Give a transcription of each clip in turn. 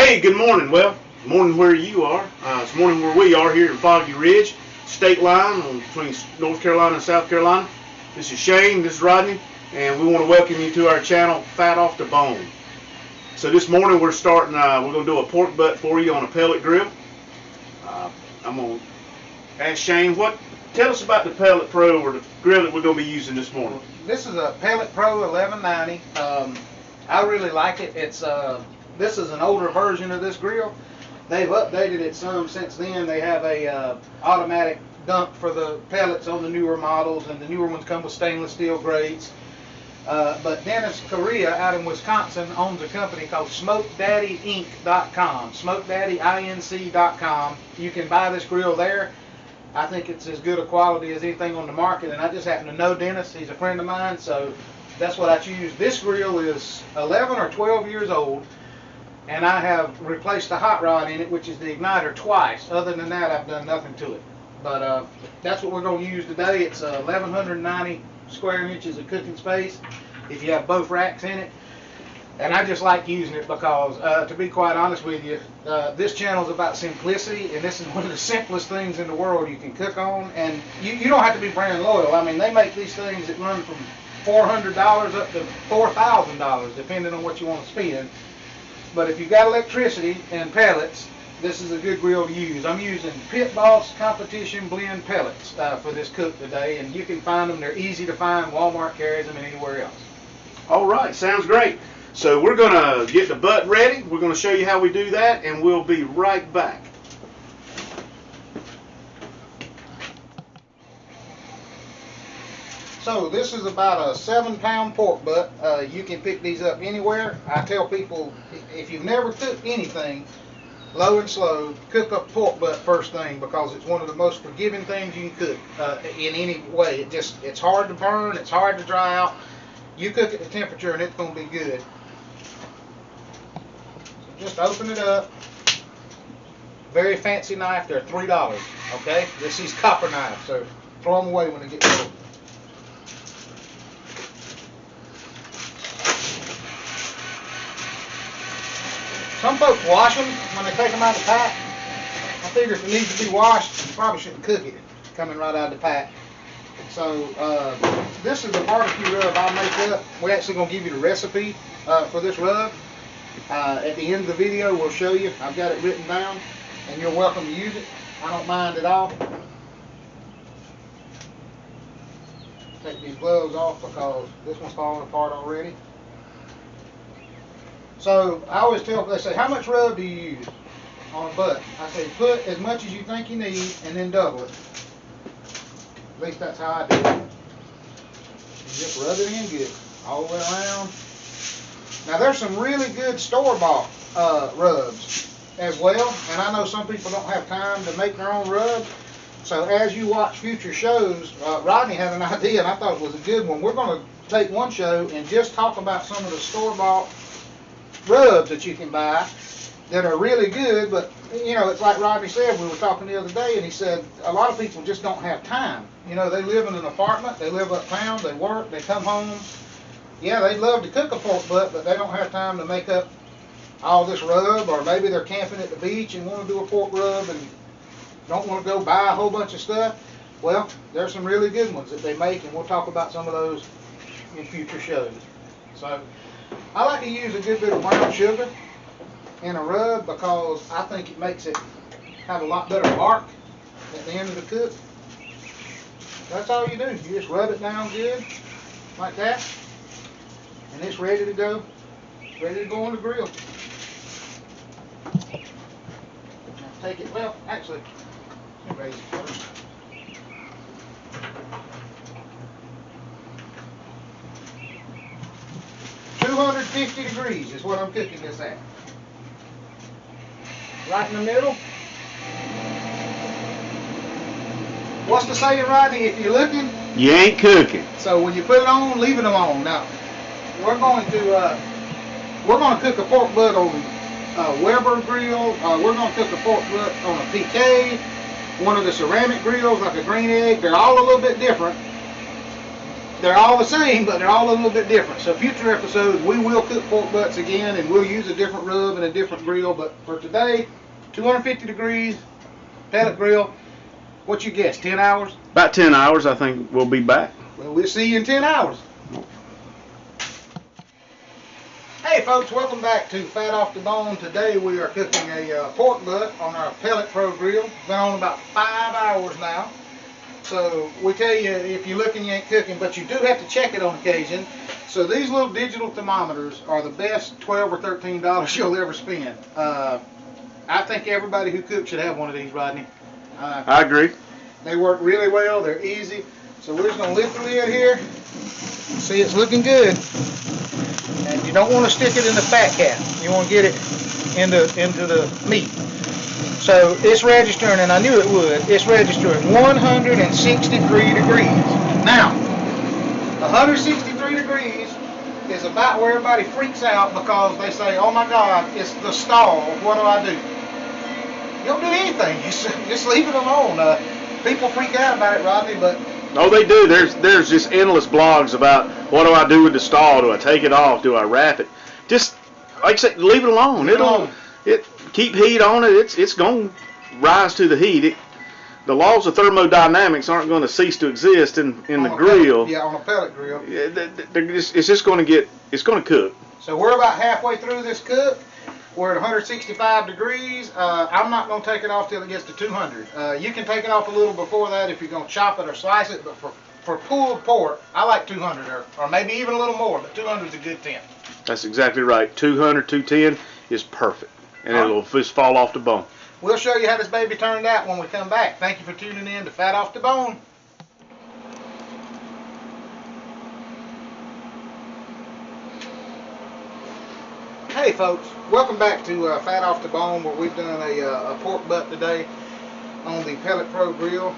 Hey, good morning. Well, morning where you are. It's morning where we are here in Foggy Ridge, state line between North Carolina and South Carolina. This is Shane, this is Rodney, and we want to welcome you to our channel, Fat Off the Bone. So this morning we're starting, we're going to do a pork butt for you on a pellet grill. I'm going to ask Shane, tell us about the Pellet Pro or the grill that we're going to be using this morning. This is a Pellet Pro 1190. I really like it. This is an older version of this grill. They've updated it some since then. They have a automatic dump for the pellets on the newer models, and the newer ones come with stainless steel grates. But Dennis Correa out in Wisconsin owns a company called SmokeDaddyInc.com. SmokeDaddyInc.com. You can buy this grill there. I think it's as good a quality as anything on the market, and I just happen to know Dennis. He's a friend of mine, so that's what I choose. This grill is 11 or 12 years old, and I have replaced the hot rod in it, which is the igniter, twice. Other than that, I've done nothing to it. But that's what we're going to use today. It's 1,190 square inches of cooking space if you have both racks in it. And I just like using it because, to be quite honest with you, this channel is about simplicity, and this is one of the simplest things in the world you can cook on. And you don't have to be brand loyal. I mean, they make these things that run from $400 up to $4,000, depending on what you want to spend. But if you've got electricity and pellets, this is a good grill to use. I'm using Pit Boss Competition Blend pellets for this cook today, and you can find them. They're easy to find. Walmart carries them and anywhere else. All right, sounds great. So we're going to get the butt ready. We're going to show you how we do that, and we'll be right back. So this is about a 7-pound pork butt. You can pick these up anywhere. I tell people, if you've never cooked anything, low and slow, cook up pork butt first thing, because it's one of the most forgiving things you can cook in any way. It's hard to burn, it's hard to dry out. You cook at the temperature and it's going to be good. So just open it up. Very fancy knife. They're $3. Okay, this is copper knife, so throw them away when they get cold. Some folks wash them when they take them out of the pack. I figure if it needs to be washed, you probably shouldn't cook it coming right out of the pack. So this is the barbecue rub I make up. We're actually going to give you the recipe for this rub. At the end of the video, we'll show you. I've got it written down, and you're welcome to use it. I don't mind at all. Take these gloves off because this one's falling apart already. So I always tell people, they say, how much rub do you use on a butt? I say, put as much as you think you need and then double it. At least that's how I do it. And just rub it in good, all the way around. Now there's some really good store-bought rubs as well, and I know some people don't have time to make their own rub. So as you watch future shows, Rodney had an idea, and I thought it was a good one. We're going to take one show and just talk about some of the store-bought rubs that you can buy that are really good. But you know, it's like Rodney said, we were talking the other day, and he said a lot of people just don't have time. You know, they live in an apartment, they live uptown, they work, they come home. Yeah, they'd love to cook a pork butt, but they don't have time to make up all this rub, or maybe they're camping at the beach and want to do a pork rub and don't want to go buy a whole bunch of stuff. Well, there's some really good ones that they make, and we'll talk about some of those in future shows. So I like to use a good bit of brown sugar in a rub because I think it makes it have a lot better bark at the end of the cook. That's all you do. You just rub it down good, like that, and it's ready to go. Ready to go on the grill. Now take it, well, actually, let me raise it first. $250 degrees is what I'm cooking this at. Right in the middle. What's the saying, Rodney? If you're looking, you ain't cooking. So when you put it on, leave it alone. Now, we're going to cook a pork butt on a Weber grill. We're going to cook a pork butt on a PK, one of the ceramic grills like a Green Egg. They're all a little bit different. they're all the same, but they're all a little bit different. So future episodes, we will cook pork butts again, and we'll use a different rub and a different grill. But for today, 250 degrees, pellet grill. What you guess, 10 hours? About 10 hours, I think we'll be back. Well, we'll see you in 10 hours. Hey folks, welcome back to Fat Off the Bone. Today we are cooking a pork butt on our Pellet Pro grill. It's been on about 5 hours now. So we tell you, if you're looking, you ain't cooking, but you do have to check it on occasion. So these little digital thermometers are the best $12 or $13 you'll ever spend. I think everybody who cooks should have one of these, Rodney. I agree. They work really well. They're easy. So we're just going to lift the lid here. See, it's looking good. And you don't want to stick it in the fat cap. You want to get it into the meat. So it's registering, and I knew it would. It's registering 163 degrees. Now, 163 degrees is about where everybody freaks out because they say, "Oh my God, it's the stall. What do I do?" You don't do anything. Just leave it alone. People freak out about it, Rodney, but oh, they do. There's just endless blogs about what do I do with the stall? Do I take it off? Do I wrap it? Just like I said, leave it alone. It keep heat on it. It's going to rise to the heat. The laws of thermodynamics aren't going to cease to exist in the grill. Pellet, yeah, on a pellet grill. It's just going to get. It's going to cook. So we're about halfway through this cook. We're at 165 degrees. I'm not going to take it off till it gets to 200. You can take it off a little before that if you're going to chop it or slice it, but for pulled pork, I like 200 or maybe even a little more, but 200 is a good temp. That's exactly right. 200, 210 is perfect, and it'll just fall off the bone. We'll show you how this baby turned out when we come back. Thank you for tuning in to Fat Off the Bone. Hey folks, welcome back to Fat Off the Bone, where we've done a pork butt today on the Pellet Pro grill.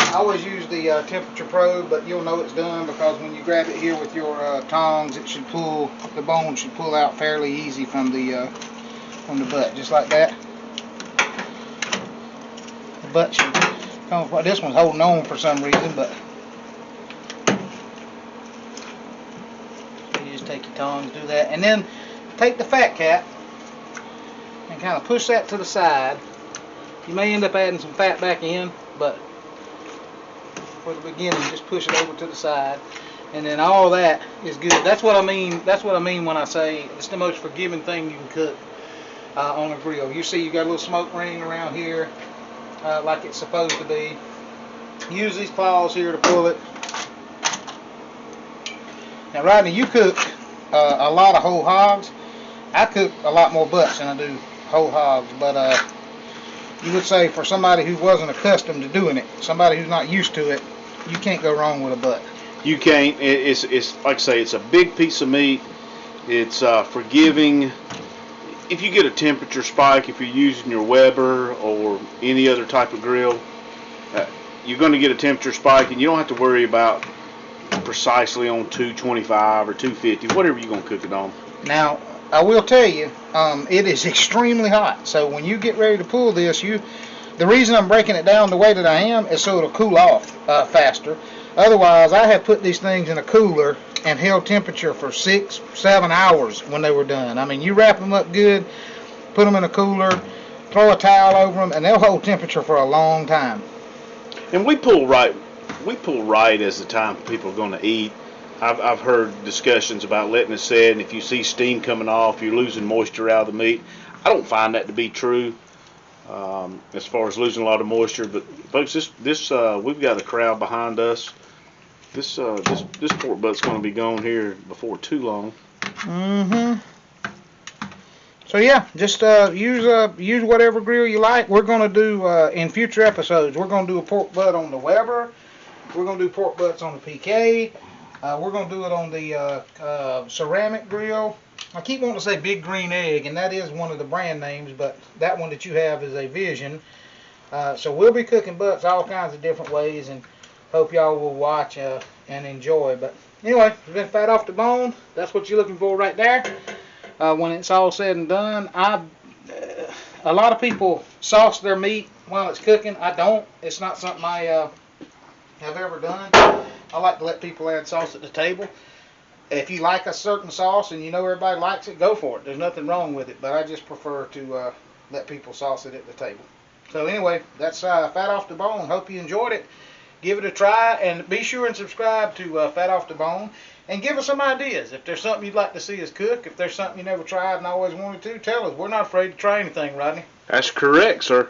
I always use the temperature probe, but you'll know it's done because when you grab it here with your tongs, the bone should pull out fairly easy from the butt, just like that. The butt should come. This one's holding on for some reason, but you just take your tongs, do that, and then take the fat cap and kind of push that to the side. You may end up adding some fat back in, but for the beginning, just push it over to the side, and then all that is good. That's what I mean. That's what I mean when I say it's the most forgiving thing you can cook on a grill. You see, you got a little smoke ring around here, like it's supposed to be. Use these claws here to pull it. Now, Rodney, you cook a lot of whole hogs. I cook a lot more butts than I do whole hogs, but you would say for somebody who wasn't accustomed to doing it, somebody who's not used to it, you can't go wrong with a butt. You can't. It's like I say, it's a big piece of meat. It's forgiving. If you get a temperature spike, if you're using your Weber or any other type of grill, you're going to get a temperature spike, and you don't have to worry about precisely on 225 or 250, whatever you're going to cook it on. Now, I will tell you, it is extremely hot. So when you get ready to pull this, the reason I'm breaking it down the way that I am is so it'll cool off faster. Otherwise, I have put these things in a cooler and held temperature for 6-7 hours when they were done. I mean, you wrap them up good, put them in a cooler, throw a towel over them, and they'll hold temperature for a long time. And we pull right as the time people are going to eat. I've heard discussions about letting it set, and if you see steam coming off, you're losing moisture out of the meat. I don't find that to be true as far as losing a lot of moisture. But folks, this we've got a crowd behind us. This pork butt's going to be gone here before too long. So yeah, just use whatever grill you like. We're going to do in future episodes. We're going to do a pork butt on the Weber. We're going to do pork butts on the PK. We're going to do it on the ceramic grill. I keep wanting to say Big Green Egg, and that is one of the brand names, but that one that you have is a Vision. So we'll be cooking butts all kinds of different ways, and hope y'all will watch and enjoy. But anyway, it's been Fat Off the Bone. That's what you're looking for right there. When it's all said and done, a lot of people sauce their meat while it's cooking. I don't. It's not something I have ever done. I like to let people add sauce at the table. If you like a certain sauce and you know everybody likes it, go for it. There's nothing wrong with it, but I just prefer to let people sauce it at the table. So anyway, that's Fat Off the Bone. Hope you enjoyed it. Give it a try, and be sure and subscribe to Fat Off the Bone, and give us some ideas. If there's something you'd like to see us cook, if there's something you never tried and always wanted to, tell us. We're not afraid to try anything, Rodney. That's correct, sir.